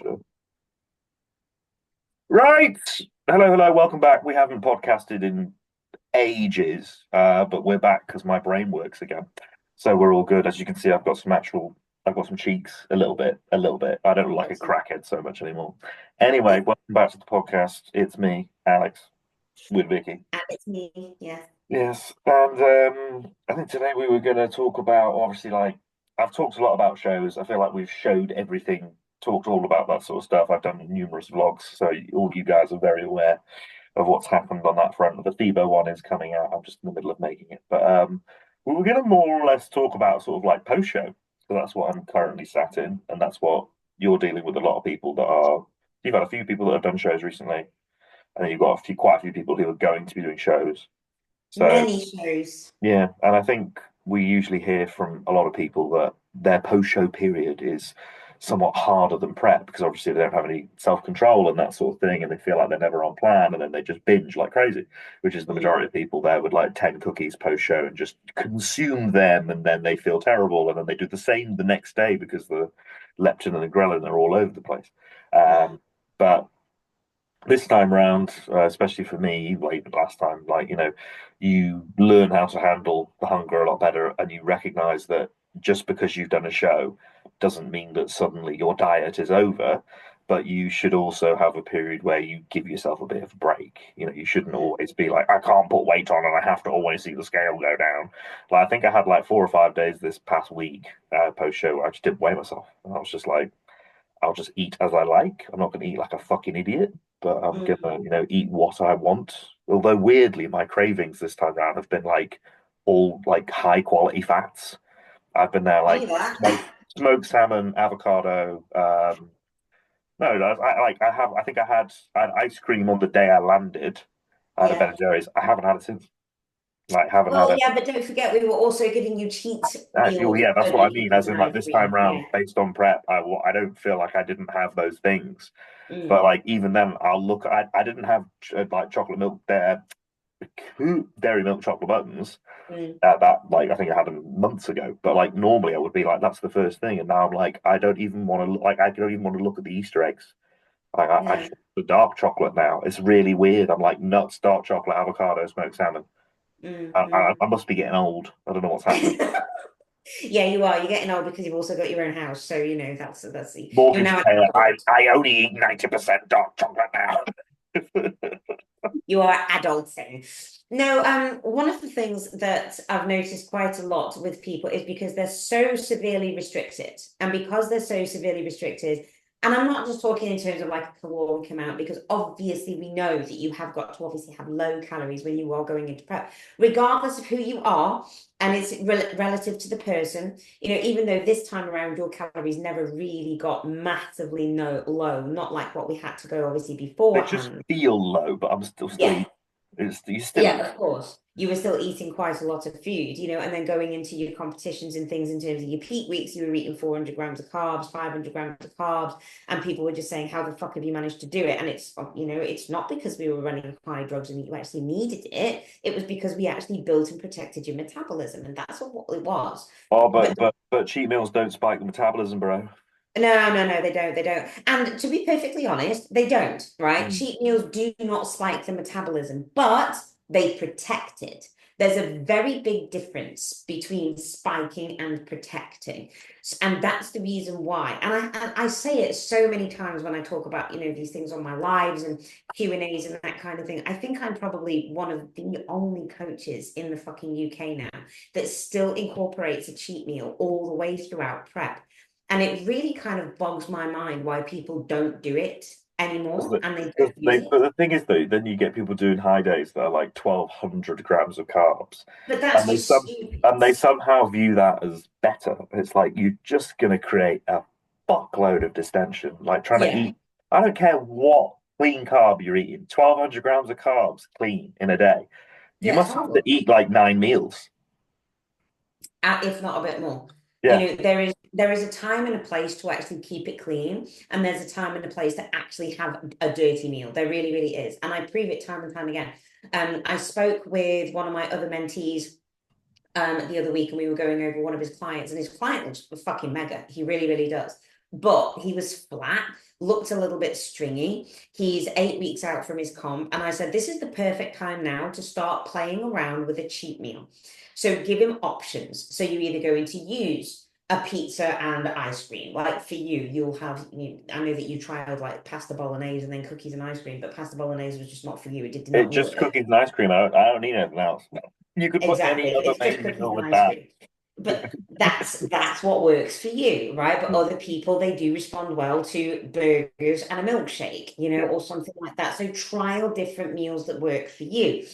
Sure. Right. Hello, hello. Welcome back. We haven't podcasted in ages, but we're back because my brain works again. So we're all good. As you can see, I've got some cheeks a little bit, a little bit. I don't look like a Excellent. crackhead so much anymore. Anyway, welcome back to the podcast. It's me, Alex, with Vicky. And it's me, yes. Yes, and I think today we were going to talk about obviously like I've talked a lot about shows. I feel like we've showed everything, talked all about that sort of stuff. I've done numerous vlogs, so all you guys are very aware of what's happened on that front. The FIBO one is coming out. I'm just in the middle of making it, but we were going to more or less talk about sort of like post show. So that's what I'm currently sat in, and that's what you're dealing with. A lot of people that are. You've had a few people that have done shows recently, and then you've got quite a few people who are going to be doing shows. So Many shows. yeah, and I think we usually hear from a lot of people that their post-show period is somewhat harder than prep because obviously they don't have any self-control and that sort of thing, and they feel like they're never on plan, and then they just binge like crazy, which is the Mm. majority of people there with like 10 cookies post-show and just consume them, and then they feel terrible, and then they do the same the next day because the leptin and the ghrelin are all over the place. Yeah. But this time round, especially for me, well, even last time, like, you learn how to handle the hunger a lot better, and you recognize that just because you've done a show doesn't mean that suddenly your diet is over, but you should also have a period where you give yourself a bit of a break. You shouldn't Mm. always be like, I can't put weight on and I have to always see the scale go down. Like, I think I had like 4 or 5 days this past week, post show, where I just didn't weigh myself. And I was just like, I'll just eat as I like. I'm not going to eat like a fucking idiot, but I'm Mm. gonna, eat what I want. Although weirdly, my cravings this time around have been like all like high quality fats. I've been there Funny like that. smoked salmon, avocado. No, I think I had ice cream on the day I landed. I had a Ben Yeah. and Jerry's. I haven't had it since. Like, haven't had Well, it. yeah, but don't forget we were also giving you cheat Oh, meals yeah, so that's what I that you mean. could As in, have like this time free. round, Yeah. based on prep, I don't feel like I didn't have those things. But Mm. like even then, I'll look. I didn't have like chocolate milk there, dairy milk chocolate buttons. Mm. That like I think I had them months ago. But like normally, I would be like, that's the first thing, and now I'm like, I don't even want to like. I don't even want to look at the Easter eggs. Like I No. just want the dark chocolate now. It's really weird. I'm like nuts, dark chocolate, avocado, smoked salmon. Mm. I must be getting old. I don't know what's happening. Mm. Yeah, you are. You're getting old because you've also got your own house. So, that's you're Mortgage to now an pay. adult. I only eat 90% dark chocolate now. You are adulting. No, one of the things that I've noticed quite a lot with people is because they're so severely restricted. And because they're so severely restricted, and I'm not just talking in terms of like a caloric amount, because obviously we know that you have got to obviously have low calories when you are going into prep, regardless of who you are, and it's relative to the person. Even though this time around your calories never really got massively no low, not like what we had to go obviously They just beforehand. feel low, but I'm still Yeah, eating. You still yeah, eat. of course. You were still eating quite a lot of food, and then going into your competitions and things in terms of your peak weeks, you were eating 400 grams of carbs, 500 grams of carbs, and people were just saying, how the fuck have you managed to do it? And it's not because we were running high drugs and you actually needed it. It was because we actually built and protected your metabolism, and that's what it was. Oh, But but cheat meals don't spike the metabolism, bro. no, no, no, they don't. They don't. And to be perfectly honest, they don't, right? Mm. Cheat meals do not spike the metabolism, but they protect it. There's a very big difference between spiking and protecting. And that's the reason why. And I say it so many times when I talk about, these things on my lives and Q&As and that kind of thing. I think I'm probably one of the only coaches in the fucking UK now that still incorporates a cheat meal all the way throughout prep. And it really kind of bogs my mind why people don't do it anymore and they don't use But it. the thing is, though, then you get people doing high days that are like 1,200 grams of carbs, But and that's they just some stupid. and they somehow view that as better. It's like you're just gonna create a fuckload of distension, like trying to Yeah. eat. I don't care what clean carb you're eating, 1,200 grams of carbs clean in a day. You Yeah, it's must have to horrible. eat like 9 meals. If not a bit more. Yeah. There is a time and a place to actually keep it clean, and there's a time and a place to actually have a dirty meal. There really, really is. And I prove it time and time again. I spoke with one of my other mentees the other week, and we were going over one of his clients, and his client looks fucking mega. He really, really does. but he was flat, looked a little bit stringy. He's 8 weeks out from his comp. And I said, this is the perfect time now to start playing around with a cheat meal. So give him options. So you're either going to use a pizza and ice cream. Like for you, you'll have, I know that you tried like pasta bolognese and then cookies and ice cream, but pasta bolognese was just not for you. It did It's not just work. cookies and ice cream. I don't need anything else. You could put Exactly. any other It's just main cookies meal and with ice that. cream. But that's what works for you, right? But other people, they do respond well to burgers and a milkshake, Yeah. or something like that. So trial different meals that work for you.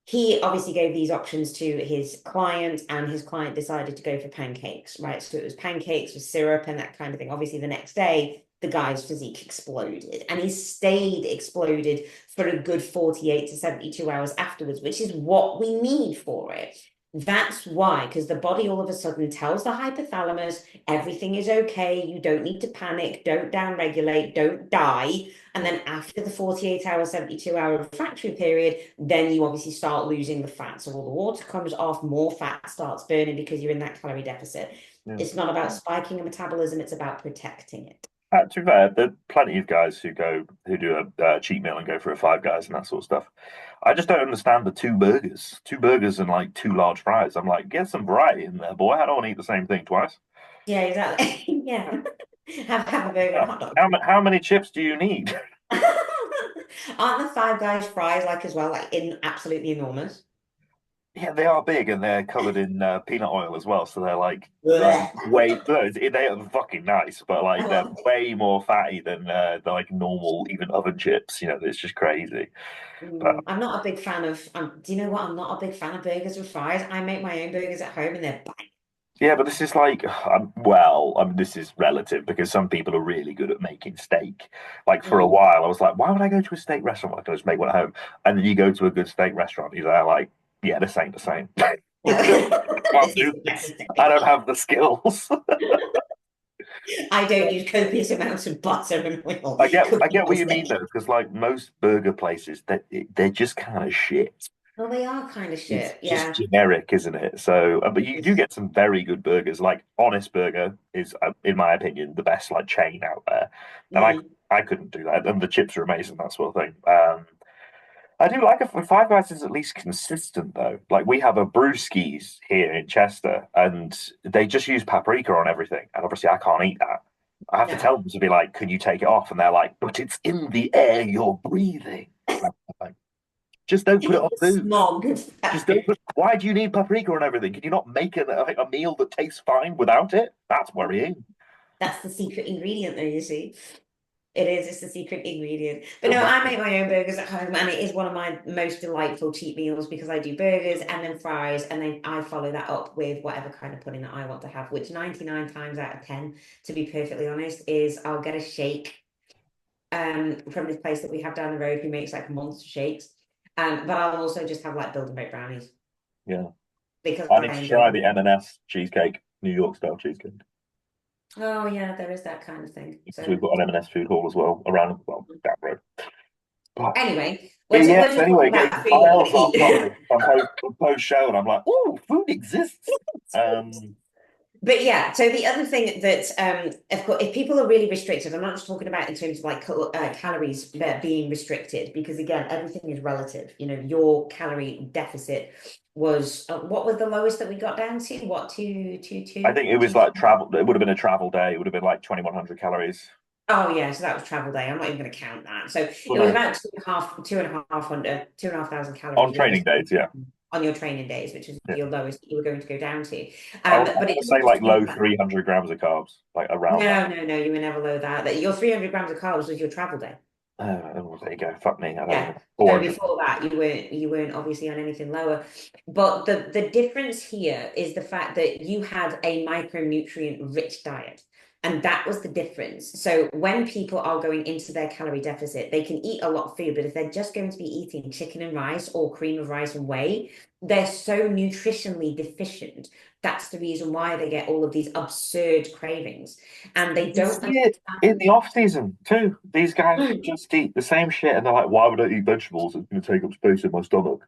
He obviously gave these options to his client, and his client decided to go for pancakes, right? So it was pancakes with syrup and that kind of thing. Obviously, the next day, the guy's physique exploded, and he stayed exploded for a good 48 to 72 hours afterwards, which is what we need for it. That's why, because the body all of a sudden tells the hypothalamus everything is okay, you don't need to panic, don't downregulate, don't die. And then after the 48-hour, 72-hour refractory period, then you obviously start losing the fat. So all the water comes off, more fat starts burning because you're in that calorie deficit. Yeah. It's not about spiking a metabolism, it's about protecting it. To be fair, there are plenty of guys who do a cheat meal and go for a Five Guys and that sort of stuff. I just don't understand the two burgers and like two large fries. I'm like, get some variety in there, boy. I don't want to eat the same thing twice. Yeah, exactly. Yeah. Have a burger and a hot dog. How many chips do you need? Aren't the Five Guys fries like as well, like in absolutely enormous? Yeah, they are big and they're covered in peanut oil as well, so they're like Blech. way they are fucking nice, but like they're way more fatty than like normal even oven chips. It's just crazy. But I'm not a big fan of. Do you know what? I'm not a big fan of burgers with fries. I make my own burgers at home, and they're bang. yeah, but this is like, well, this is relative because some people are really good at making steak. Like for a Mm. while, I was like, why would I go to a steak restaurant? I can just make one at home. And then you go to a good steak restaurant, you're there like, yeah, this ain't the same. Can't This is do better this. I steak. don't have the skills. I don't use copious amounts of butter and oil. I Cooking get my what you mean steak. though, because like most burger places, they're just kind of shit. Well, they are kind of It's shit. just Yeah. generic, isn't it? So, but you do get some very good burgers. Like Honest Burger is, in my opinion, the best like chain out there. And Mm. I couldn't do that. And the chips are amazing, that sort of thing. I do like a Five Guys is at least consistent though. Like we have a Brewskis here in Chester, and they just use paprika on everything. And obviously, I can't eat that. I have to No. tell them to be like, "Can you take it off?" And they're like, "But it's in the air you're breathing." And I'm like, just don't put it on The food. smog of Just don't that. put. Why do you need paprika on everything? Can you not make a meal that tastes fine without it? That's worrying. That's the secret ingredient, though, you see. It is, it's the secret ingredient. But no, I Exactly. make my own burgers at home, and it is one of my most delightful cheat meals because I do burgers and then fries, and then I follow that up with whatever kind of pudding that I want to have, which 99 times out of 10, to be perfectly honest, is I'll get a shake from this place that we have down the road who makes like monster shakes. But I'll also just have like build and bake brownies Yeah. because I need I to enjoy try the them. M&S cheesecake, New York style cheesecake. Oh yeah, there is that kind of thing. Because we've So got an M&S food hall as well around well down the road. But anyway, yes, we're just talking anyway, about getting food that we're miles gonna off eat. topic. I'm post show and I'm like, oh, food exists. Um, But yeah, so the other thing that, of course, if people are really restricted, I'm not just talking about in terms of like calories being restricted, because again, everything is relative. Your calorie deficit was what was the lowest that we got down to? What, I think it was like travel. It would have been a travel day. It would have been like 2,100 calories. Oh yeah, so that was travel day. I'm not even going to count that. So Well, it was no, about two and a half hundred, 2,500 on calories training lowest days, yeah. on your training days, which is Yeah. your lowest that you were going to go down to. I But want to it's say not just like low about. 300 grams of carbs, like around that. No, no, no, you were never low that. Your 300 grams of carbs was your travel day. There you go. Fuck me. I don't Yeah. know. So 400. before that, you weren't obviously on anything lower. But the difference here is the fact that you had a micronutrient rich diet. And that was the difference. So when people are going into their calorie deficit, they can eat a lot of food, but if they're just going to be eating chicken and rice or cream of rice and whey, they're so nutritionally deficient. That's the reason why they get all of these absurd cravings. And they You don't see it in the off season too. These guys understand. just eat the same shit, and they're like, "Why would I eat vegetables? It's going to take up space in my stomach."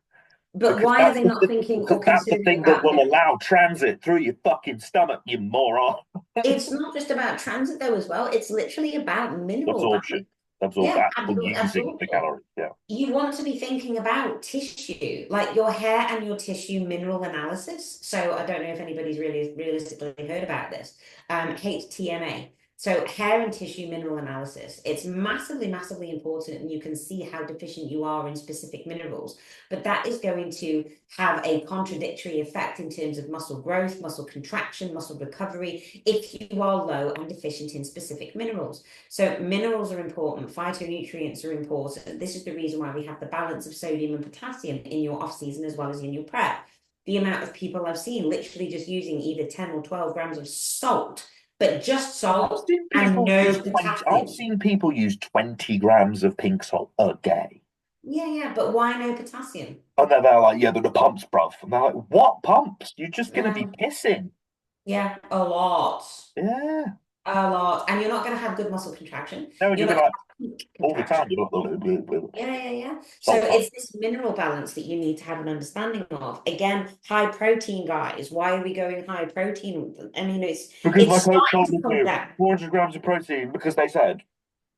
But because why are that's they the not thing, thinking because or that's the considering thing that about will this? allow transit through your fucking stomach, you moron. It's not just about transit though as well. It's literally about mineral balance. Absorption, absorb Yeah, actual using the absorption. calories. Yeah. You want to be thinking about tissue, like your hair and your tissue mineral analysis. So I don't know if anybody's really realistically heard about this. HTMA. So hair and tissue mineral analysis. It's massively, massively important, and you can see how deficient you are in specific minerals. But that is going to have a contradictory effect in terms of muscle growth, muscle contraction, muscle recovery, if you are low and deficient in specific minerals. So minerals are important, phytonutrients are important. This is the reason why we have the balance of sodium and potassium in your off season as well as in your prep. The amount of people I've seen literally just using either 10 or 12 grams of salt, but just I've salt seen and people no use 20. I've potassium. seen people use 20 grams of pink salt a day. Yeah, yeah, but why no potassium? And then they're like, yeah, but the pumps, bruv. And they're like, what pumps? You're just going to be No, pissing. yeah, a lot. Yeah. A lot. And you're not going to have good muscle contraction. No, and You're you'll be not going like, to have peak all the time, contraction. you're like, Yeah, yeah, yeah. So salt pump. it's this mineral balance that you need to have an understanding of. Again, high protein, guys. Why are we going high protein? I mean, Because my it's coach starting told to me come to down. 400 grams of protein because they said.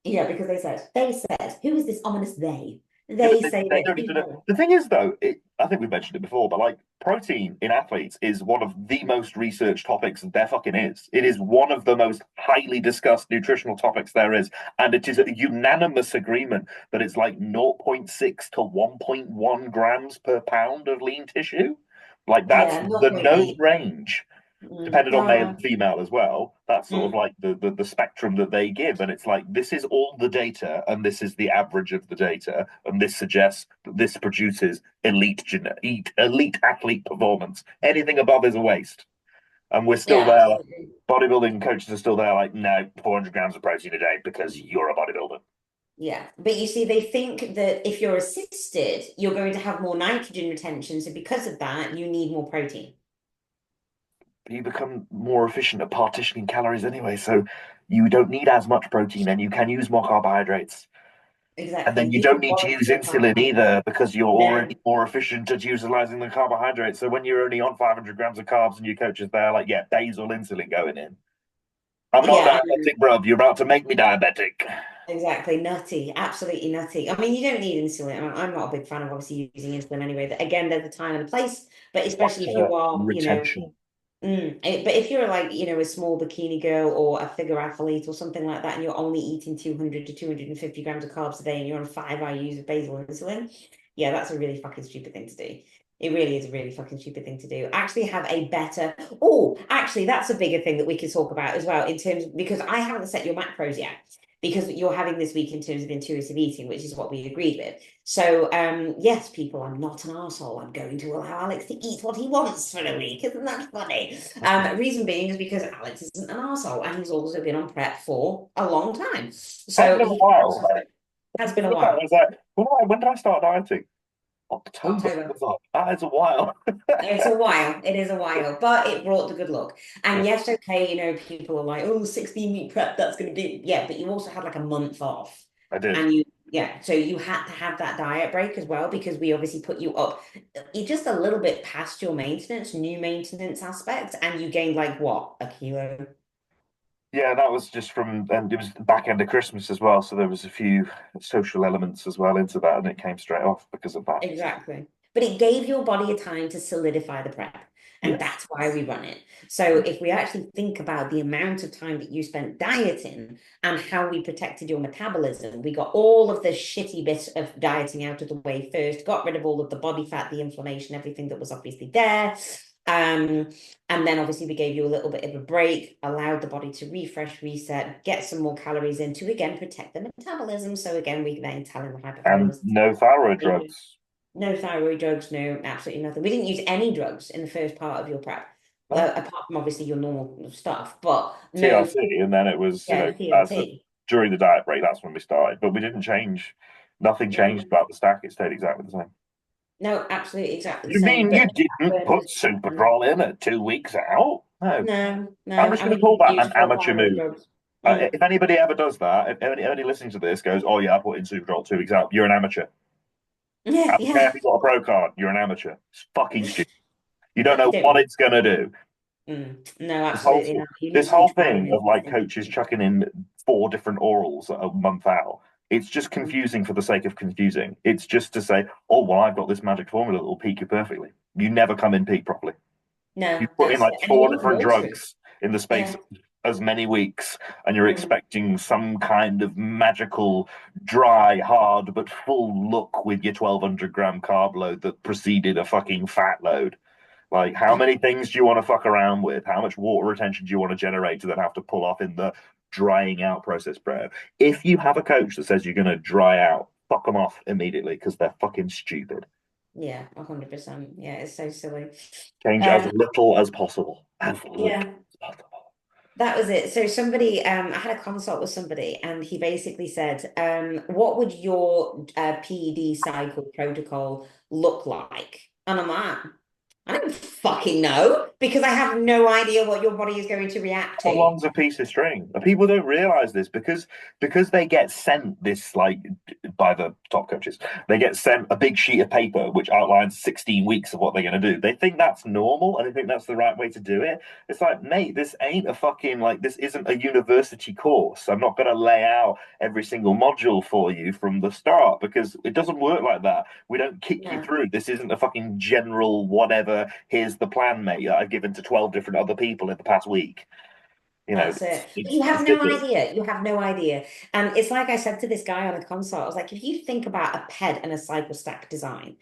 Yeah, because they said, who is this ominous they? Yeah, but They say they that don't even know. people. The thing is, though, I think we mentioned it before, but like protein in athletes is one of the most researched topics there fucking is. It is one of the most highly discussed nutritional topics there is. And it is a unanimous agreement that it's like zero point 0.6 to 1.1 grams per pound of lean tissue. Like that's Yeah, the known 0.8. range Mm, depending on no, male and no. female as well. That's sort of Mm, like the spectrum that they give, and it's like this is all the data, and this is the average of the data, and this suggests that this produces elite athlete performance. Anything above is a waste, and we're still yeah, there. Like, absolutely. bodybuilding coaches are still there, like no, 400 grams of protein a day because you're a bodybuilder. Yeah, but you see, they think that if you're assisted, you're going to have more nitrogen retention. So because of that, you need more protein. You become more efficient at partitioning calories anyway, so you don't need as much protein, and you can use more carbohydrates. And Exactly. then you Give don't your need to body use more insulin carbohydrate. either because you're No. already more efficient at utilizing the carbohydrates. So when you're only on 500 grams of carbs and your coach is there, like, yeah, basal insulin going in. I'm not Yeah, diabetic, bro. You're about to make me diabetic. exactly. Nutty. Absolutely nutty. I mean, you don't need insulin. I'm not a big fan of obviously using insulin anyway. Again, there's a time and a place, but especially if Water you are, retention. but if you're like, a small bikini girl or a figure athlete or something like that, and you're only eating 200 to 250 grams of carbs a day and you're on 5 IUs of basal insulin, yeah, that's a really fucking stupid thing to do. It really is a really fucking stupid thing to do. Actually, have a better. Oh, actually, that's a bigger thing that we can talk about as well in terms because I haven't set your macros yet because you're having this week in terms of intuitive eating, which is what we agreed with. So, yes, people, I'm not an arsehole. I'm going to allow Alex to eat what he wants for a week. Isn't that funny? Reason being is because Alex isn't an arsehole and he's also been on prep for a long time. Has So been a he while. has been a I while. was like, when did I start dieting? October. I October. was like, that is a while. It's a while. It is a while, but it brought the good luck. And Yeah, yes, okay, people are like, oh, 16-week prep, that's going to be, yeah, but you also had like a month off. I did. And so you had to have that diet break as well because we obviously put you up you just a little bit past your new maintenance aspect, and you gained like what, a kilo? Yeah, that was just from, and it was the back end of Christmas as well. So there was a few social elements as well into that, and it came straight off because of that. Exactly. But it gave your body a time to solidify the prep. And Yes. that's why we run it. So if we actually think about the amount of time that you spent dieting and how we protected your metabolism, we got all of the shitty bit of dieting out of the way first, got rid of all of the body fat, the inflammation, everything that was obviously there. Um, and then obviously we gave you a little bit of a break, allowed the body to refresh, reset, get some more calories in to again protect the metabolism. So again, we then telling the high And performers no thyroid drugs. no thyroid drugs, no, absolutely nothing. We didn't use any drugs in the first part of your prep, No. apart from obviously your normal stuff, but no, TLC, and then it was, yeah, as the TLT. during the diet break, that's when we started. But we didn't change. Nothing changed No, about the stack. It stayed exactly the same. no, absolutely exactly the You same. mean you But didn't put burners, Superdrol in at 2 weeks out? No. no, I'm just and going we to call didn't that use an full amateur thyroid move. drugs. Mm. If anybody ever does that, if anybody listening to this goes, "Oh yeah, I put in Superdrol 2 weeks out," you're an amateur. Yeah, I don't care yeah. if you've got a pro card, you're an amateur. It's fucking stupid. You don't Yeah, you know what don't. it's gonna do. No, This whole absolutely not. You need this to be whole tried thing and of like tested. coaches chucking in four different orals a month out, it's just confusing for the sake of confusing. It's just to say, oh well, I've got this magic formula that will peak you perfectly. You never come in peak properly. You No, put in that's like it. And you four won't different want to. drugs in the space Yeah. of as many weeks, and you're Mm. expecting some kind of magical, dry, hard but full look with your 1,200 gram carb load that preceded a fucking fat load. Like, how Yeah. many things do you want to fuck around with? How much water retention do you want to generate to then have to pull off in the drying out process, bro? If you have a coach that says you're going to dry out, fuck them off immediately because they're fucking stupid. Yeah, 100%. Yeah, it's so silly. Change as Um, little as possible. As little yeah, as possible. that was it. So somebody, I had a consult with somebody, and he basically said, what would your PED cycle protocol look like? And I'm like, I don't fucking know because I have no idea what your body is going to react How to. long's a piece of string? And people don't realize this because they get sent this like by the top coaches. They get sent a big sheet of paper which outlines 16 weeks of what they're going to do. They think that's normal and they think that's the right way to do it. It's like, mate, this ain't a fucking like this isn't a university course. I'm not going to lay out every single module for you from the start because it doesn't work like that. We don't kick you No. through. This isn't a fucking general whatever. Here's the plan, mate, that I've given to 12 different other people in the past week. You know, That's it. But you it's have no different. idea. You have no idea. And it's like I said to this guy on a consult, I was like, if you think about a PED and a cycle stack design,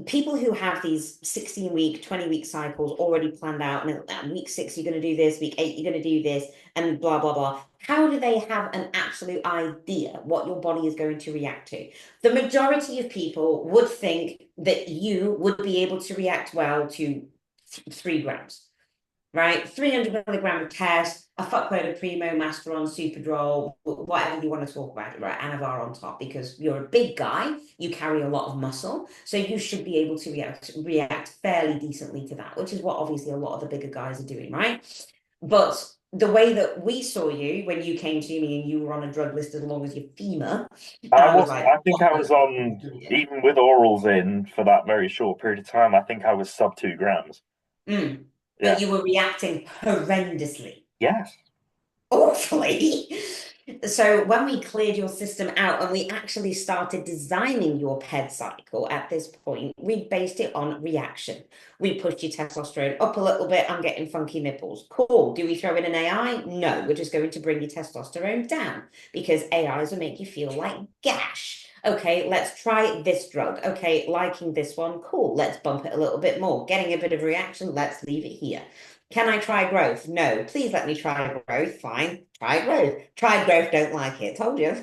people who have these 16-week, 20-week cycles already planned out, and week 6, you're going to do this, week 8, you're going to do this, and blah, blah, blah. How do they have an absolute idea what your body is going to react to? The majority of people would think that you would be able to react well to 3 grams, right? 300 milligram of test, a fuckload of Primo, Masteron, Superdrol, whatever you want to talk about, right? Anavar on top, because you're a big guy, you carry a lot of muscle, so you should be able to react fairly decently to that, which is what obviously a lot of the bigger guys are doing, right? But the way that we saw you when you came to me and you were on a drug list as long as your femur, I I was was, like, I think what I the was fuck are on, you doing? even with orals in for that very short period of time, I think I was sub 2 grams. Mm. Yeah. But you were reacting horrendously. Yes. Awfully. So when we cleared your system out and we actually started designing your PED cycle at this point, we based it on reaction. We pushed your testosterone up a little bit. I'm getting funky nipples. Cool. Do we throw in an AI? No, we're just going to bring your testosterone down because AIs will make you feel like gash. Okay, let's try this drug. Okay, liking this one. Cool. Let's bump it a little bit more. Getting a bit of reaction. Let's leave it here. Can I try growth? No. Please let me try growth. Fine. Try growth. Tried growth, don't like it. Told you.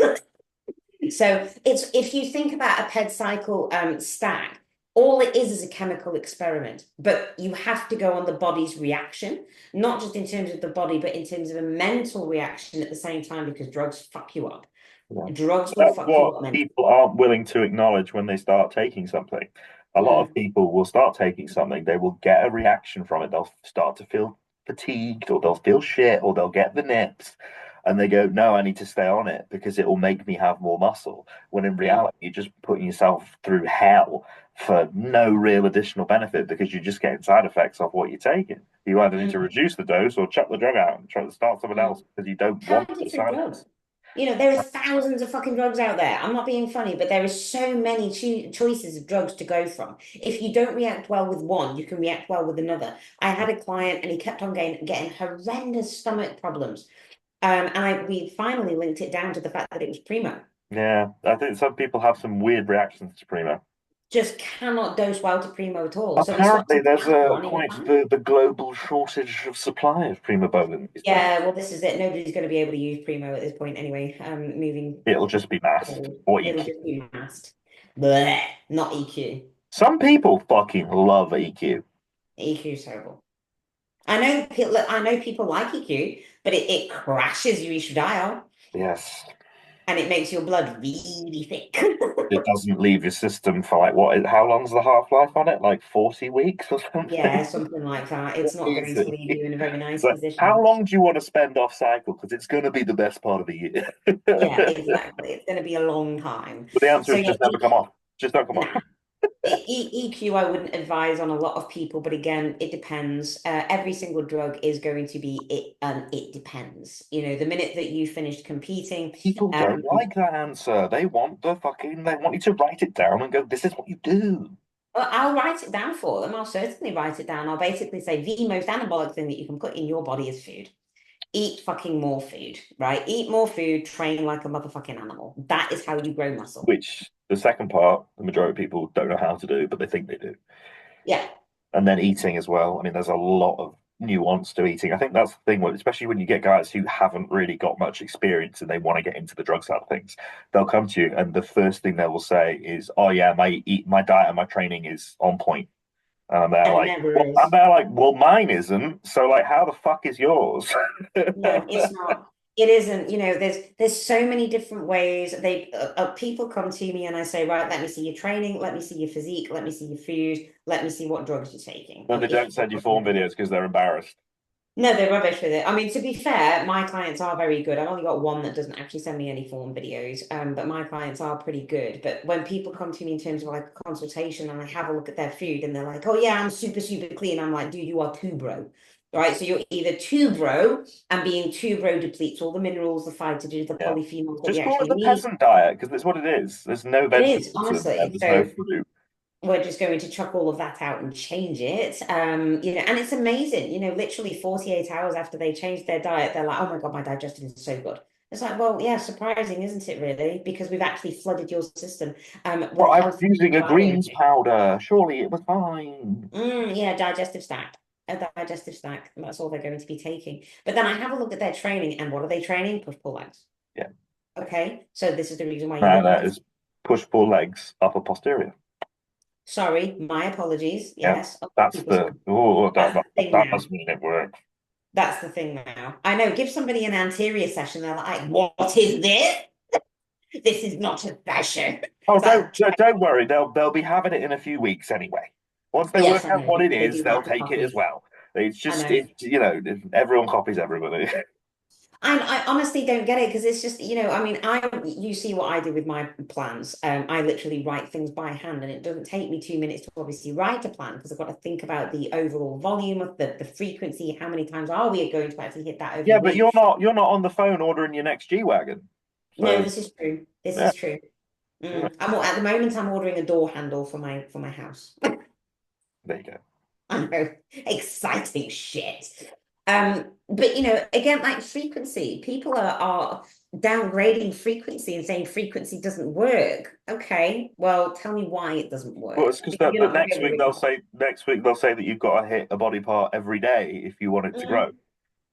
So it's if you think about a PED cycle stack, all it is a chemical experiment, but you have to go on the body's reaction, not just in terms of the body, but in terms of a mental reaction at the same time, because drugs fuck you up. Yeah. Drugs will That's fuck you what up mentally. people aren't willing to acknowledge when they start taking something. A lot of Mm, people will start taking something, they will get a reaction from it. They'll start to feel fatigued, or they'll feel shit, or they'll get the nips. And they go, no, I need to stay on it because it will make me have more muscle. When in mm, reality, you're just putting yourself through hell for no real additional benefit because you're just getting side effects of what you're taking. You either need to mm, reduce the dose or chuck the drug out and try to start something mm. else because you don't Try want the different side effects. drugs. There are thousands of fucking drugs out there. I'm not being funny, but there is so many choices of drugs to go from. If you don't react well with one, you can react well with another. I had a client and he kept on getting horrendous stomach problems. And we finally linked it down to the fact that it was Primo. Yeah, I think some people have some weird reactions to Primo. Just cannot dose well to Primo at all. So we swapped Apparently, it there's out for a one. He was quite fine. the global shortage of supply of Primobolan these days. Yeah, well, this is it. Nobody's going to be able to use Primo at this point anyway. Moving It'll just be masked forward, or it'll EQ. just be masked. Blech, not EQ. Some people fucking love EQ. EQ is terrible. I know people like EQ, but it crashes your estradiol Yes, and it makes your blood really thick. it doesn't leave your system for like what? How long's the half life on it? Like 40 weeks or Yeah, something? something like that. It's not going to Easy. leave you in a very nice So, how position. long do you want to spend off cycle? Because it's going to be the best part of the year. Yeah, But exactly. It's going to be a long time. the answer So is yeah, just never come off. Just don't come on. Nah. EQ, I wouldn't advise on a lot of people, but again, it depends. Every single drug is going to be it. It depends. You know, the minute that you finished competing, People don't like that answer. They want they want you to write it down and go, this is what you do. well, I'll write it down for them. I'll certainly write it down. I'll basically say the most anabolic thing that you can put in your body is food. Eat fucking more food, right? Eat more food, train like a motherfucking animal. That is how you grow muscle. Which the second part, the majority of people don't know how to do, but they think they do. Yeah. And then eating as well. I mean, there's a lot of nuance to eating. I think that's the thing, especially when you get guys who haven't really got much experience and they want to get into the drug side of things. They'll come to you, and the first thing they will say is, "Oh yeah, my diet and my training is on point." And they're And it like, never well, and is. they're like, "Well, mine isn't. So like, how the fuck is yours?" No, it's not. It isn't. You know, there's so many different ways. People come to me and I say, right, let me see your training, let me see your physique, let me see your food, let me see what drugs you're taking. No, they don't send you form videos because they're embarrassed. No, they're rubbish with it. I mean, to be fair, my clients are very good. I've only got one that doesn't actually send me any form videos, but my clients are pretty good. But when people come to me in terms of like a consultation and I have a look at their food and they're like, oh yeah, I'm super, super clean. I'm like, dude, you are too bro. Right. So you're either too bro, and being too bro depletes all the minerals, the phytogens, the Yeah. polyphenols that we Just call it actually the need. peasant diet because that's what it is. There's no It is, vegetables in there. honestly. There's no So fruit. we're just going to chuck all of that out and change it. You know, and it's amazing, you know, literally 48 hours after they changed their diet, they're like, oh my God, my digestion is so good. It's like, well, yeah, surprising, isn't it, really? Because we've actually flooded your system with Well, I was healthy using a greens probiotics. powder. Surely it was fine. Yeah, digestive stack. A digestive stack. And that's all they're going to be taking. But then I have a look at their training, and what are they training? Push pull legs. Yeah. Okay. So this is the reason why you Now want that to. is push pull legs, upper posterior. Sorry, my apologies. Yeah. Yes. Other That's people say the oh that's the thing that now. must mean it worked. That's the thing now. I know, give somebody an anterior session, they're like, what is this? This is not a fashion. Oh, It's like, don't worry. They'll be having it in a few weeks anyway. Once they work yes, I out know. what it They is, do they'll like to take it as copy. well. It's I just know. everyone copies everybody. I honestly don't get it because it's just, you know, I mean, you see what I do with my plans. I literally write things by hand, and it doesn't take me 2 minutes to obviously write a plan because I've got to think about the overall volume of the frequency, how many times are we going to actually hit that over Yeah, the but week. you're not on the phone ordering your next G wagon. No, So this is true. This yeah, is true. yeah, At the moment, I'm ordering a door handle for my house. there you go. I know, exciting shit. But you know, again, like frequency, people are downgrading frequency and saying frequency doesn't work. Okay, well, tell me why it doesn't Well, work it's because because you're the not going to be able to next week they'll say that you've got to hit a body part every day if you want it to grow.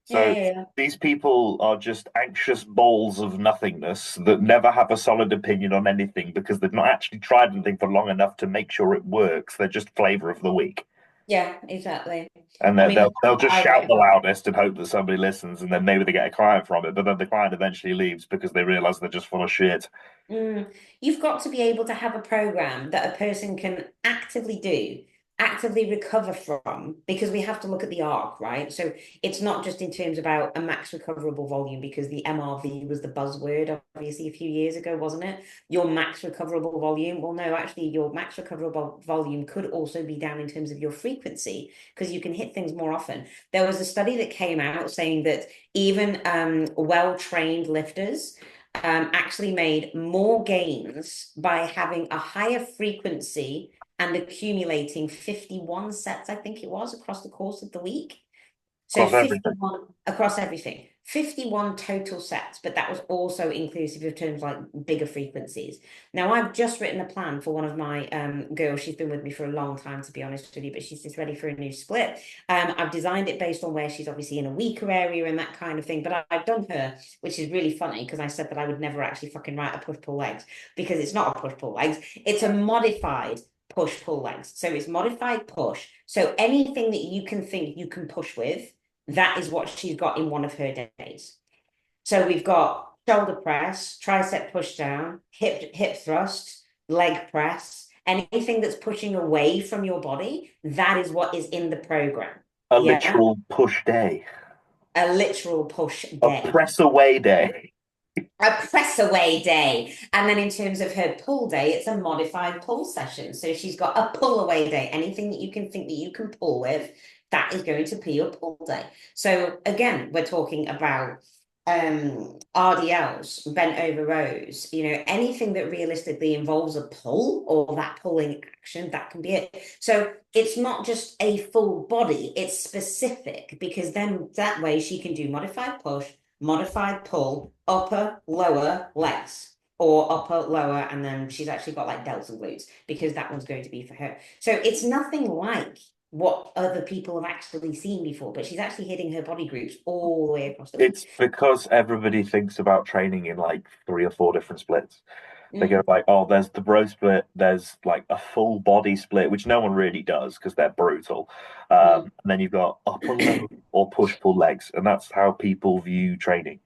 Yeah, So yeah, yeah. these people are just anxious balls of nothingness that never have a solid opinion on anything because they've not actually tried anything for long enough to make sure it works. They're just flavor of the week. Yeah, exactly. And I mean, the they'll plan that just I shout write the down. loudest and hope that somebody listens, and then maybe they get a client from it. But then the client eventually leaves because they realize they're just full of shit. You've got to be able to have a program that a person can actively do, actively recover from, because we have to look at the arc, right? So it's not just in terms about a max recoverable volume, because the MRV was the buzzword, obviously, a few years ago, wasn't it? Your max recoverable volume. Well, no, actually, your max recoverable volume could also be down in terms of your frequency, because you can hit things more often. There was a study that came out saying that even well-trained lifters actually made more gains by having a higher frequency and accumulating 51 sets, I think it was, across the course of the week. So Across everything. 51 across everything, 51 total sets, but that was also inclusive of terms like bigger frequencies. Now, I've just written a plan for one of my girls. She's been with me for a long time, to be honest with you, but she's just ready for a new split. I've designed it based on where she's obviously in a weaker area and that kind of thing. But I've done her, which is really funny because I said that I would never actually fucking write a push pull legs because it's not a push pull legs, it's a modified push pull legs. So it's modified push. So anything that you can think you can push with, that is what she's got in one of her days. So we've got shoulder press, tricep push down, hip thrust, leg press, anything that's pushing away from your body, that is what is in the program. A Yeah. literal push day, A literal push a day. press away day. a press away day. And then in terms of her pull day, it's a modified pull session. So she's got a pull away day. Anything that you can think that you can pull with, that is going to be your pull day. So again, we're talking about RDLs, bent over rows, anything that realistically involves a pull or that pulling action, that can be it. So it's not just a full body, it's specific, because then that way she can do modified push, modified pull, upper, lower legs, or upper, lower, and then she's actually got like delts and glutes, because that one's going to be for her. So it's nothing like what other people have actually seen before, but she's actually hitting her body groups all the way across the It's because everybody thinks about training in like 3 or 4 different splits. They go Mm, like, oh, there's the bro split, there's like a full body split, which no one really does because they're brutal. mm. And then you've got upper lower or push pull legs, and that's how people view training.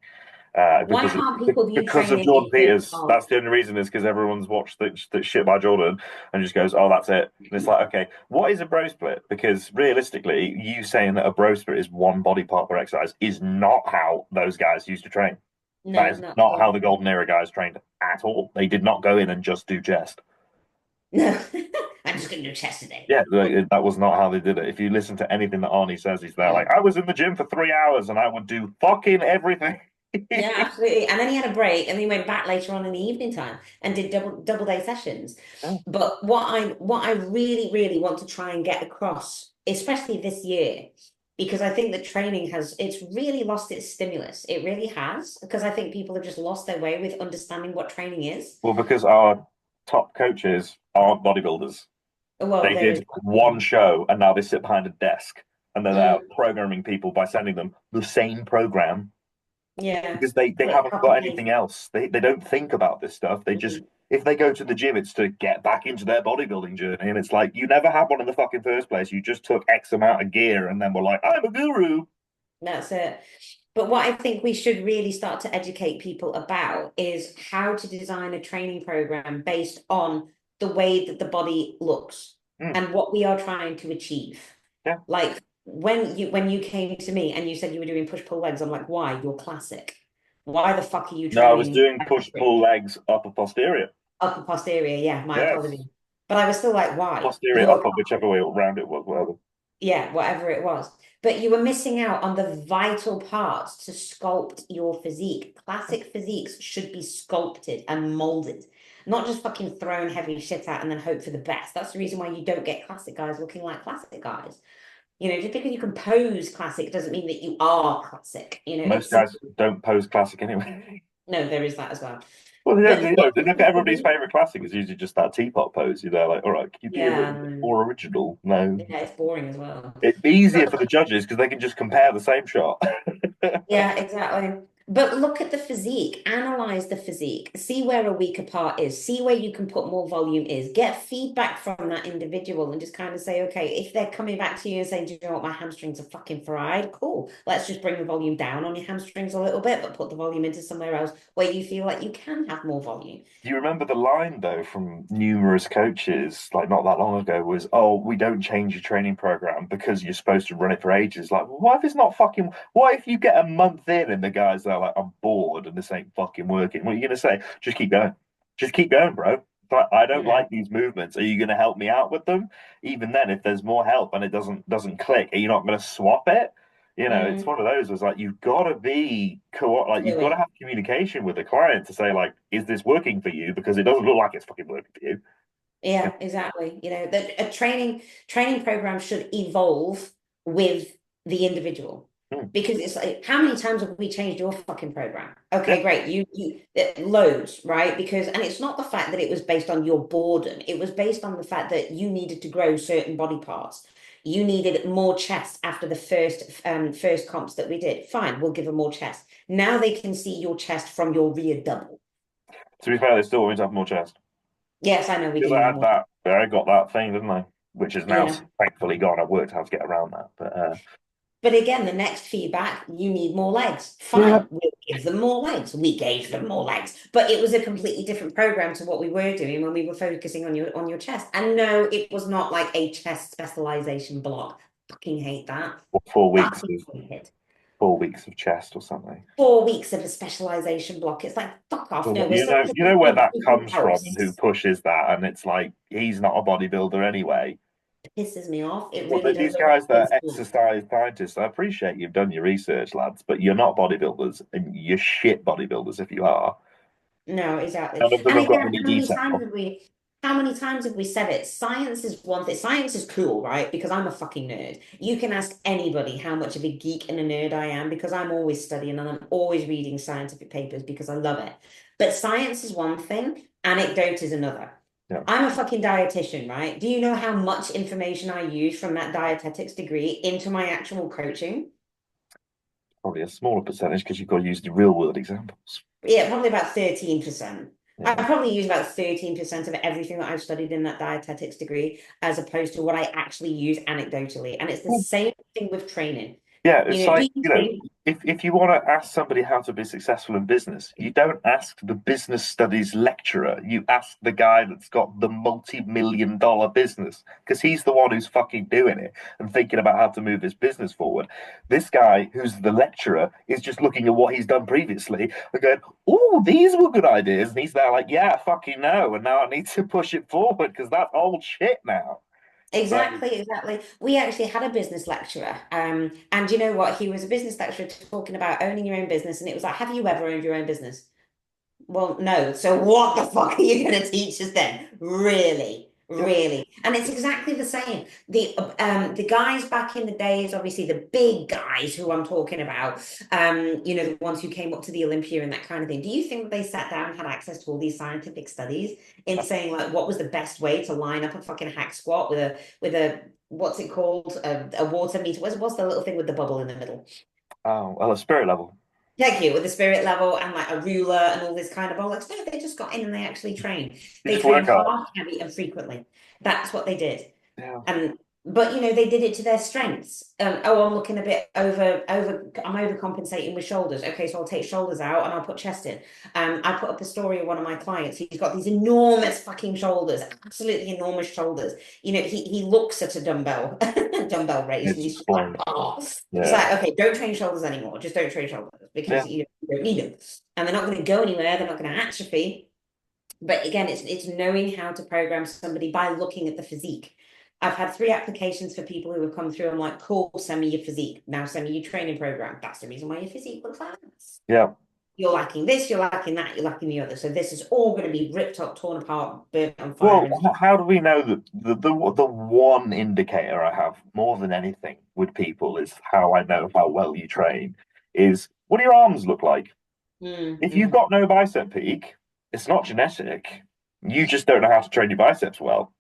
Why can't people view Because of training Jordan in terms Peters. of That's the only reason is because everyone's watched that shit by Jordan and just goes, oh, that's it. And it's like, okay, what is a bro split? Because realistically, you saying that a bro split is one body part per exercise is not how those guys used to train. That no, is not at not how all. the Golden Era guys trained at all. They did not go in and just do chest. No, I'm just gonna do chest today. Yeah, that was not how they did it. If you listen to anything that Arnie says, he's there like, I was in the gym for 3 hours and I would do fucking everything. Yeah, absolutely. And then he had a break, and then he went back later on in the evening time and did double day sessions. But what I really really want to try and get across, especially this year, because I think that training it's really lost its stimulus. It really has, because I think people have just lost their way with understanding what training is. Well, because our top coaches aren't bodybuilders. Well, They there is did that. one show and now they sit behind a desk and they're there Mm, programming people by sending them the same program yeah. because they Like haven't copy got paste. anything else. They don't think about this stuff. They just Mm, if they go to the gym, it's to get back into their bodybuilding journey. And it's like you never had one in the fucking first place. You just took X amount of gear and then were like, I'm a guru. that's it. But what I think we should really start to educate people about is how to design a training program based on the way that the body looks Mm, and what we are trying to achieve. yeah. Like when you came to me and you said you were doing push pull legs, I'm like, why? You're classic. Why the fuck are you No, I was training doing push pull legs upper posterior. upper posterior? Yeah, my Yes. apologies. But I was still like, why? Posterior You're upper, whichever way around it was, whatever. yeah, whatever it was. But you were missing out on the vital parts to sculpt your physique. Classic physiques should be sculpted and molded, not just fucking thrown heavy shit out and then hope for the best. That's the reason why you don't get classic guys looking like classic guys. Just because you can pose classic doesn't mean that you are classic. Most It's guys simple. don't pose classic anyway. No, there is that as well. Well, yeah, But you know, look at everybody's favorite classic is usually just that teapot pose. You're there like, all right, can you be a little yeah, bit more original? No, yeah, it's boring as well. it'd be easier for the judges because they can just compare the same shot. Yeah, exactly. But look at the physique, analyze the physique, see where a weaker part is, see where you can put more volume is, get feedback from that individual and just kind of say, okay, if they're coming back to you and saying, do you know what, my hamstrings are fucking fried, cool. Let's just bring the volume down on your hamstrings a little bit, but put the volume into somewhere else where you feel like you can have more volume. Do you remember the line though from numerous coaches, like not that long ago, was, "Oh, we don't change your training program because you're supposed to run it for ages." Like, what if it's not fucking? What if you get a month in and the guys are like, "I'm bored and this ain't fucking working"? What are you gonna say? Just keep going, bro. But I don't Yeah. like these movements. Are you gonna help me out with them? Even then, if there's more help and it doesn't click, are you not gonna swap it? It's Mm, one of those. It's like you've got to be like you've got to fluid. have communication with the client to say like, is this working for you? Because it doesn't look like it's fucking working for you. Yeah. Yeah, exactly. A training program should evolve with the individual, Mm. because it's like, how many times have we changed your fucking program? Yeah. Okay, great. Loads, right? Because, and it's not the fact that it was based on your boredom. It was based on the fact that you needed to grow certain body parts. You needed more chest after the first comps that we did. Fine, we'll give them more chest. Now they can see your chest from your rear double. To be fair, they still want me to have more chest Yes, I know we because do I need had more. that. I got that thing, didn't I? Which is now Yeah. thankfully gone. I've worked out to get around that, but But again, the next feedback, you need more legs. yeah. Fine, we'll give them more legs. We gave them more legs. But it was a completely different program to what we were doing when we were focusing on your chest. And no, it was not like a chest specialization block. Fucking hate that. 4 weeks Fucking of hate it. 4 weeks of chest or something. 4 weeks of a specialization block. It's like, fuck off. Well, No, we're still you know where that in comes from and who house. pushes that, and it's like he's not a bodybuilder anyway. Pisses me off. It Well, really does. these guys that are exercise scientists, I appreciate you've done your research, lads, but you're not bodybuilders, and you're shit bodybuilders if you are. No, exactly. None of them And have got again, any how many times detail. have we said it? Science is one thing. Science is cool, right? Because I'm a fucking nerd. You can ask anybody how much of a geek and a nerd I am because I'm always studying and I'm always reading scientific papers because I love it. But science is one thing, anecdote is another. Yeah, I'm a fucking dietitian, right? Do you know how much information I use from that dietetics degree into my actual coaching? probably a smaller percentage because you've got to use the real world examples. Yeah, probably about 13%. I Yeah. probably use about 13% of everything that I've studied in that dietetics degree, as opposed to what I actually use anecdotally. And it's the same thing with training. Yeah, You it's know, do like, you you know, think if you want to ask somebody how to be successful in business, you don't ask the business studies lecturer. You ask the guy that's got the multi-million-dollar business because he's the one who's fucking doing it and thinking about how to move his business forward. This guy who's the lecturer is just looking at what he's done previously and going, "Oh, these were good ideas," and he's there like, "Yeah, fucking no," and now I need to push it forward because that's old shit now. So, exactly. We actually had a business lecturer. And you know what? He was a business lecturer talking about owning your own business. And it was like, have you ever owned your own business? Well, no. So what the fuck are you going to teach us then? Really? yeah, Really? And it's exactly the same. The guys back in the days, obviously the big guys who I'm talking about, the ones who came up to the Olympia and that kind of thing. Do you think they sat down and had access to all these scientific studies in saying like what was the best way to line up a fucking hack squat with a what's it called? A water meter. What's the little thing with the bubble in the middle? oh, well, a spirit level. Thank you, with the spirit level and like a ruler and all this kind of bollocks. No, they just got in and they actually trained. You They just work trained hard. hard, heavy, and frequently. That's what they did. Yeah. And but they did it to their strengths. I'm looking a bit I'm overcompensating with shoulders. Okay, so I'll take shoulders out and I'll put chest in. I put up a story of one of my clients. He's got these enormous fucking shoulders, absolutely enormous shoulders. He looks at a dumbbell raise and It's he's just like, explained. oh, it's Yeah. like, okay, don't train shoulders anymore. Just don't train shoulders Yeah. because you don't need them. And they're not going to go anywhere. They're not going to atrophy. But again, it's knowing how to program somebody by looking at the physique. I've had 3 applications for people who have come through. I'm like, cool, send me your physique. Now send me your training program. That's the reason why your physique looks like this. Yeah. You're lacking this, you're lacking that, you're lacking the other. So this is all going to be ripped up, torn apart, burnt on fire. Well, And how do we know that the one indicator I have more than anything with people is how I know how well you train is what do your arms look like? If you've mm. got no bicep peak, it's not genetic. You just don't know how to train your biceps well.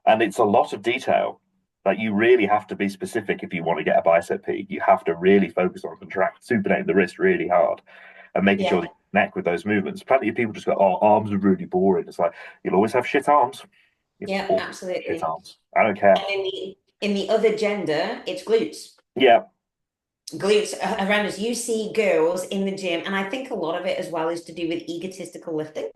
And it's a lot of detail. Like you really have to be specific if you want to get a bicep peak. You have to really focus on supinating the wrist really hard and making sure that Yeah, you connect with those movements. Plenty of people just go, "Oh, arms are really boring." It's like you'll always have shit arms. You yeah, always have shit absolutely. arms. I don't care. And in the other gender, it's glutes. Yeah. Glutes are horrendous. You see girls in the gym, and I think a lot of it as well is to do with egotistical lifting,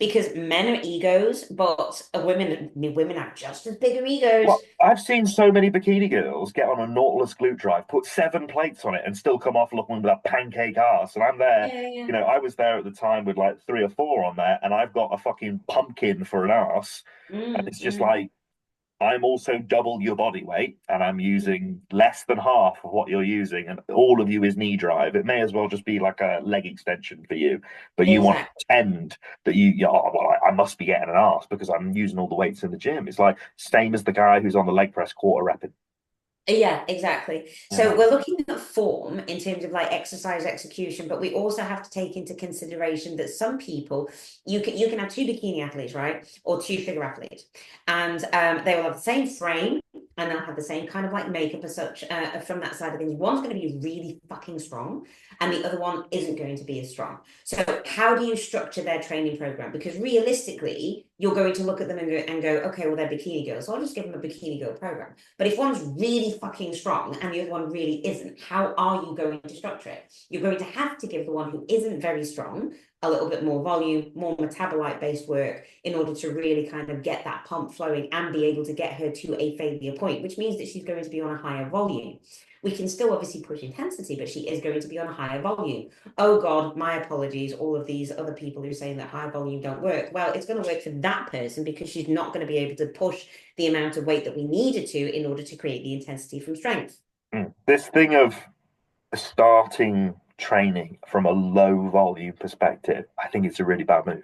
because men are egos, but women have just as bigger egos. Well, I've seen so many bikini girls get on a Nautilus glute drive, put 7 plates on it, and still come off looking with a pancake ass. And I'm there, Yeah, yeah. I was there at the time with like 3 or 4 on there, and I've got a fucking pumpkin for an ass. And it's just Mm. like, I'm also double your body weight, and I'm using less than half of what you're using, and all of you is knee drive. It may as well just be like a leg extension for you, but you want to Exactly. pretend that oh, well, I must be getting an ass because I'm using all the weights in the gym. It's like same as the guy who's on the leg press quarter repping. Yeah, exactly. You So know, we're looking at form in terms of like exercise execution, but we also have to take into consideration that some people, you can have 2 bikini athletes, right? Or 2 figure athletes, and they will have the same frame and they'll have the same kind of like makeup as such from that side of things. One's going to be really fucking strong, and the other one isn't going to be as strong. So how do you structure their training program? Because realistically, you're going to look at them and go, okay, well, they're bikini girls, so I'll just give them a bikini girl program. But if one's really fucking strong and the other one really isn't, how are you going to structure it? You're going to have to give the one who isn't very strong a little bit more volume, more metabolite based work in order to really kind of get that pump flowing and be able to get her to a failure point, which means that she's going to be on a higher volume. We can still obviously push intensity, but she is going to be on a higher volume. Oh God, my apologies. All of these other people who are saying that high volume don't work. Well, it's going to work for that person because she's not going to be able to push the amount of weight that we needed to in order to create the intensity from strength. This thing of starting training from a low volume perspective, I think it's a really bad move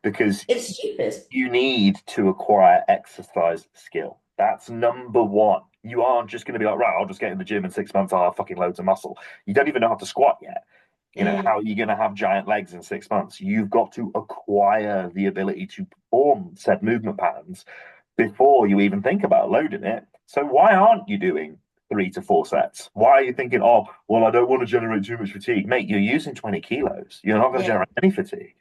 because It's stupid. you need to acquire exercise skill. That's number one. You aren't just going to be like, right, I'll just get in the gym in 6 months, I'll have fucking loads of muscle. You don't even know how to squat yet. How are you going to have giant legs in 6 months? You've got to acquire the ability to perform said movement patterns before you even think about loading it. So why aren't you doing 3 to 4 sets? Why are you thinking, oh, well, I don't want to generate too much fatigue? Mate, you're using 20 kilos. You're not going to Yeah. generate any fatigue.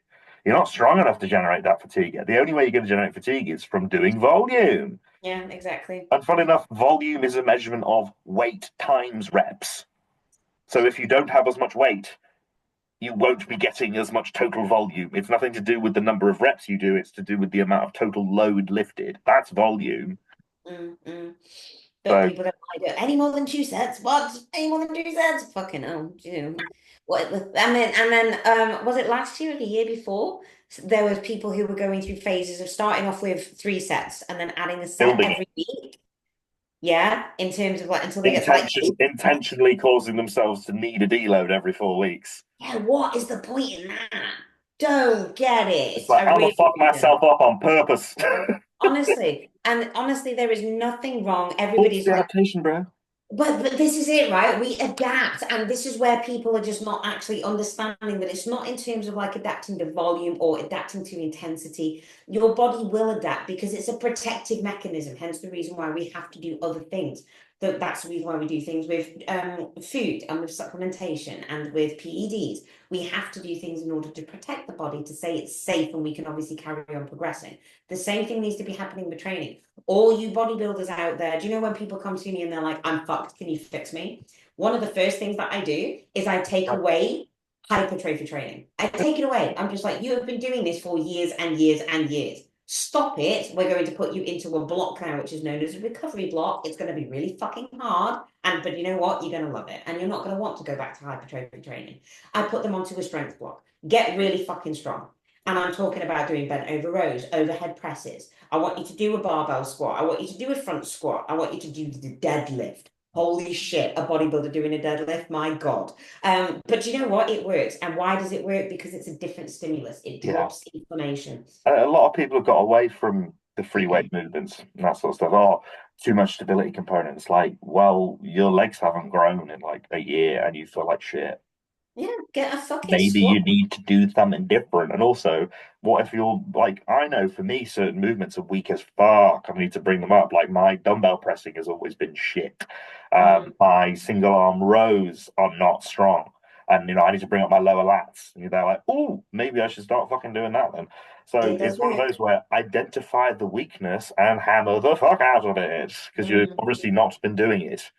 You're not strong enough to generate that fatigue yet. The only way you're going to generate fatigue is from doing volume. Yeah, exactly. And fun enough, volume is a measurement of weight times reps. So if you don't have as much weight, you won't be getting as much total volume. It's nothing to do with the number of reps you do, it's to do with the amount of total load lifted. That's volume. Mm. But So people don't like it any more than 2 sets. What? Any more than 2 sets? Fucking hell. What? And then, was it last year or the year before? There was people who were going through phases of starting off with 3 sets and then adding a set building it, every week. Yeah, in terms of like until they get to like intentionally causing themselves to need a deload every 4 weeks. yeah, what is the point in that? Don't get It's it. like, I I'm going to really fuck don't. myself up on purpose. Honestly. And honestly, there is nothing wrong. What's Everybody's the like, adaptation, bro? but this is it, right? We adapt, and this is where people are just not actually understanding that it's not in terms of like adapting to volume or adapting to intensity. Your body will adapt because it's a protective mechanism, hence the reason why we have to do other things. That's the reason why we do things with food and with supplementation and with PEDs. We have to do things in order to protect the body to say it's safe and we can obviously carry on progressing. The same thing needs to be happening with training. All you bodybuilders out there, do you know when people come to me and they're like, I'm fucked, can you fix me? One of the first things that I do is I take away hypertrophy training. I take it away. I'm just like, you have been doing this for years and years and years. Stop it. We're going to put you into a block now, which is known as a recovery block. It's going to be really fucking hard. But you know what? You're going to love it. And you're not going to want to go back to hypertrophy training. I put them onto a strength block. Get really fucking strong. And I'm talking about doing bent over rows, overhead presses. I want you to do a barbell squat. I want you to do a front squat. I want you to do the deadlift. Holy shit, a bodybuilder doing a deadlift, my God. But you know what? It works. And why does it work? Because it's a different stimulus. It Yeah. drops inflammation. A lot of people have got away from the free weight movements and that sort of stuff. Oh, too much stability components. Like, well, your legs haven't grown in like a year and you feel like shit. Yeah, get a fucking Maybe squat. you need to do something different. And also, what if you're like, I know for me, certain movements are weak as fuck. I need to bring them up. Like my dumbbell pressing has always been shit. Mm, My single arm rows are not strong. And I need to bring up my lower lats. And they're like, oh, maybe I should start fucking doing that then. So it it's does one of work. those where identify the weakness and hammer the fuck out of it because you've Mm. obviously not been doing it.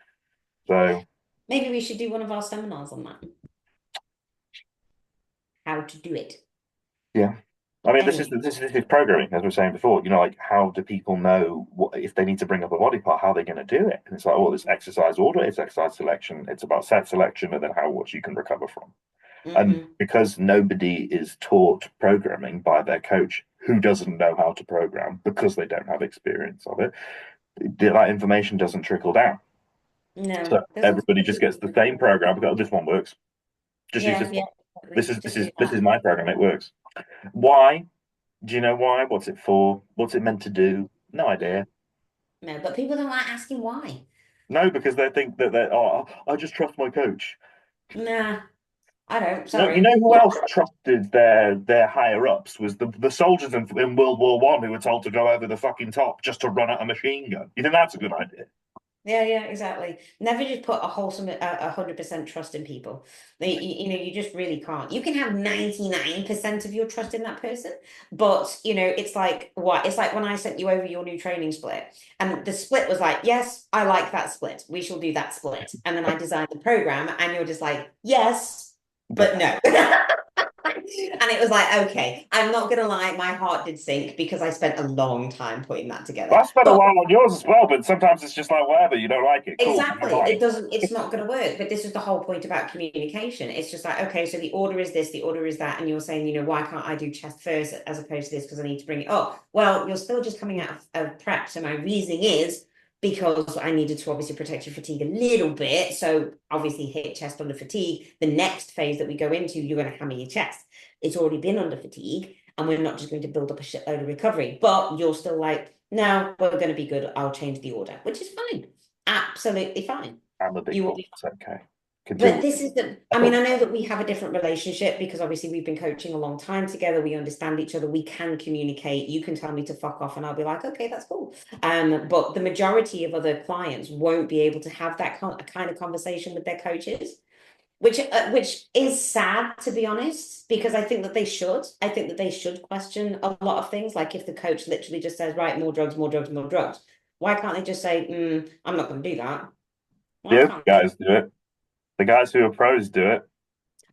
So Maybe we should do one of our seminars on that. How to do it. yeah. I mean, Anyway, this is programming, as we were saying before. Like how do people know what if they need to bring up a body part, how they're going to do it? And it's like, oh, it's exercise order, it's exercise selection, it's about set selection, and then how what you can recover from. And mm-hmm. because nobody is taught programming by their coach who doesn't know how to program because they don't have experience of it, that information doesn't trickle down. No, So there's also everybody just gets the same program. Go, this one works. Just use yeah, this yeah, one. exactly. Just do This is that. my program. It works. Why? Do you know why? What's it for? What's it meant to do? No Mm. idea. No, but people don't like asking why. No, because they think that they're, oh, I just trust my coach. Nah, I don't. You Sorry. know who else trusted their higher ups was the soldiers in World War I who were told to go over the fucking top just to run at a machine gun. You think that's a good idea? Yeah, exactly. Never just put a wholesome 100% trust in people. You just really can't. You can have 99% of your trust in that person, but it's like what? It's like when I sent you over your new training split, and the split was like, yes, I like that split. We shall do that split. And then I designed the program, and you're just like, yes, but But no. And it was like, okay, I'm not gonna lie, my heart did sink because I spent a long time putting that I together. spent a But while on yours as well, but sometimes it's just like whatever, you don't like it, cool, never exactly. mind. It doesn't, it's not going to work. But this is the whole point about communication. It's just like, okay, so the order is this, the order is that. And you're saying, why can't I do chest first as opposed to this? Because I need to bring it up. Well, you're still just coming out of prep. So my reasoning is because I needed to obviously protect your fatigue a little bit. So obviously hit chest under fatigue. The next phase that we go into, you're going to hammer your chest. It's already been under fatigue. And we're not just going to build up a shitload of recovery. But you're still like, no, we're going to be good. I'll change the order, which is fine. Absolutely fine. I'm a big You will boy, be, it's okay. Can deal but with this is the, I I mean, thought, I know that we have a different relationship because obviously we've been coaching a long time together. We understand each other. We can communicate. You can tell me to fuck off and I'll be like, okay, that's cool. But the majority of other clients won't be able to have that kind of conversation with their coaches, which is sad to be honest, because I think that they should. I think that they should question a lot of things. Like if the coach literally just says, right, more drugs, more drugs, more drugs. Why can't they just say, I'm not going to do that? Why the other can't they? guys do it. The guys who are pros do it.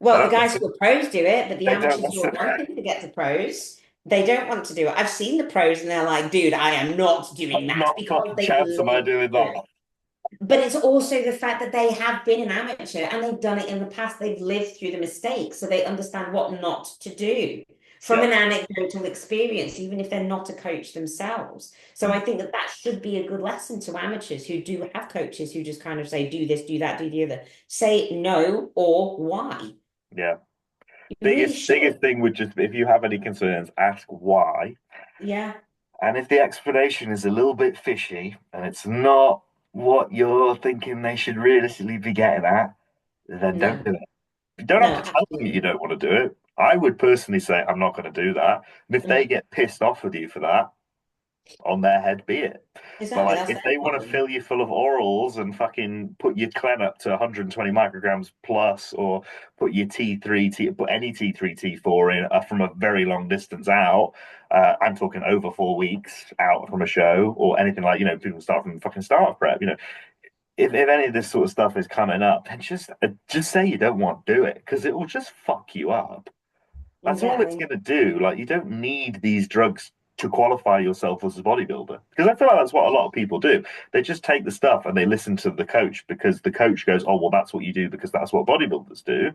They Well, the don't guys listen. who are pros do it, but the They don't amateurs who are listen. wanting to get to pros, they don't want to do it. I've seen the pros and they're like, dude, I am not doing that Not a because fucking they've chance am I lived doing through that. it. But it's also the fact that they have been an amateur and they've done it in the past. They've lived through the mistakes, so they understand what not to do from Yeah. an anecdotal experience, even if they're not a coach themselves. So I think that that should be a good lesson to amateurs who do have coaches who just kind of say, do this, do that, do the other. Say no or why. Yeah. You really Biggest should. thing would just be if you have any concerns, ask why. Yeah. And if the explanation is a little bit fishy and it's not what you're thinking they should realistically be getting at, then don't No. do it. You don't No, have to tell them you absolutely. don't want to do it. I would personally say I'm not going to do that. And if they Mm. get pissed off with you for that, on their head be it. But Exactly. like, That's if their they want to problem. fill you full of orals and fucking put your clen up to 120 micrograms plus, or put your put any T3 T4 in from a very long distance out, I'm talking over 4 weeks out from a show or anything like people start from fucking start prep. If any of this sort of stuff is coming up, then just say you don't want to do it because it will just fuck you up. That's all it's Exactly. going to do. Like, you don't need these drugs to qualify yourself as a bodybuilder. Because I feel like that's what a lot of people do. They just take the stuff and they listen to the coach because the coach goes, oh, well, that's what you do because that's what bodybuilders do.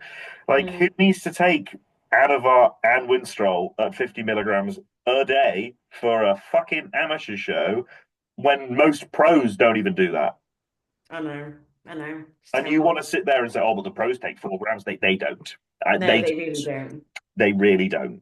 Like, who Mm. needs to take Anavar and Winstrol at 50 milligrams a day for a fucking amateur show when most pros don't even do that? I know. I know. It's And you want terrible. to sit there and say, oh, well, the pros take 4 grams. They don't. No, they really don't. They really don't.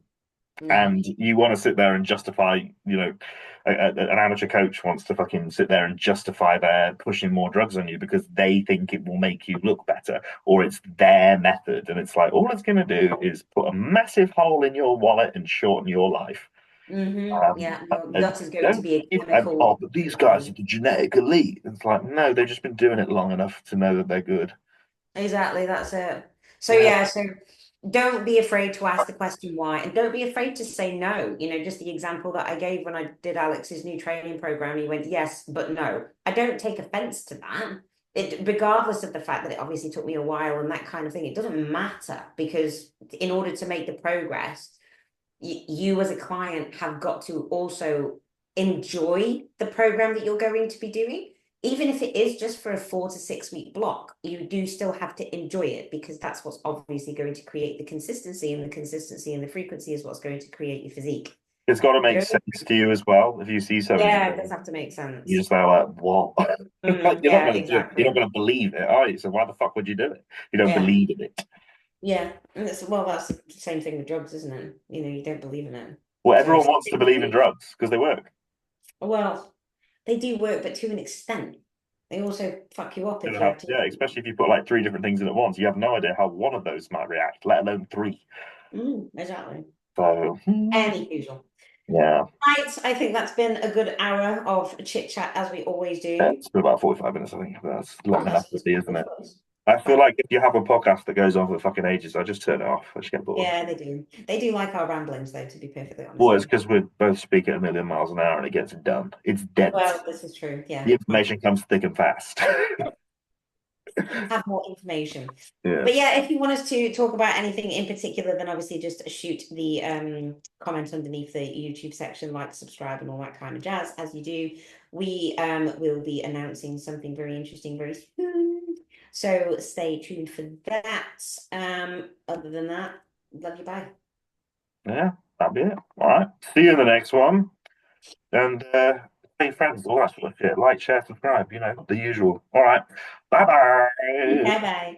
No. And you want to sit there and justify, an amateur coach wants to fucking sit there and justify their pushing more drugs on you because they think it will make you look better or it's their method. And it's like, all it's going to do is put a massive hole in your wallet and shorten your life. Yeah. And, Your and gut is going to don't be a give, chemical oh, but these guys are thing. the genetic elite. It's like, no, they've just been doing it long enough to know that they're good. Exactly. That's it. So Yeah, yeah, so don't be afraid to ask the question why, and don't be afraid to say no. Just the example that I gave when I did Alex's new training program, he went, yes, but no. I don't take offense to that. Regardless of the fact that it obviously took me a while and that kind of thing, it doesn't matter because in order to make the progress, you as a client have got to also enjoy the program that you're going to be doing. Even if it is just for a 4 to 6 week block, you do still have to enjoy it because that's what's obviously going to create the consistency, and the consistency and the frequency is what's going to create your physique. it's got to make Don't, sense to you as well. If you see somebody yeah, doing it does it, have to make you sense. just are like, what? Like, you're not Yeah, going to do it. You're not exactly. going to believe it, are you? So why the fuck would you do it? You don't Yeah, believe in it. yeah. And well, that's the same thing with drugs, isn't it? You don't believe in it. Well, So everyone wants to same believe in thing. drugs because they work. Well, they do work, but to an extent. They also fuck you up if you have too Yeah, many. especially if you put like three different things in at once. You have no idea how one of those might react, let alone three. Exactly. So, Any usual. yeah. Right, I think that's been a good hour of chit chat as we always Yeah, do. it's been about 45 minutes, I think. That's long Oh, enough to that's be, isn't good it? for us. I feel Fine. like if you have a podcast that goes on for fucking ages, I just turn it off. I just get bored. Yeah, they do. They do like our ramblings, though, to be perfectly honest Well, with it's you. because we both speak at a million miles an hour and it gets done. It's dense. Well, this is true. Yeah. The information comes thick and fast. have more information. Yeah. But yeah, if you want us to talk about anything in particular, then obviously just shoot the comment underneath the YouTube section, like, subscribe, and all that kind of jazz. As you do, we will be announcing something very interesting very soon. So stay tuned for that. Other than that, love you, bye. Yeah, that'll be it. All right. See you in the next one. And tell your friends, all that sort of shit. Like, share, subscribe, the usual. All right. Bye bye. Bye bye.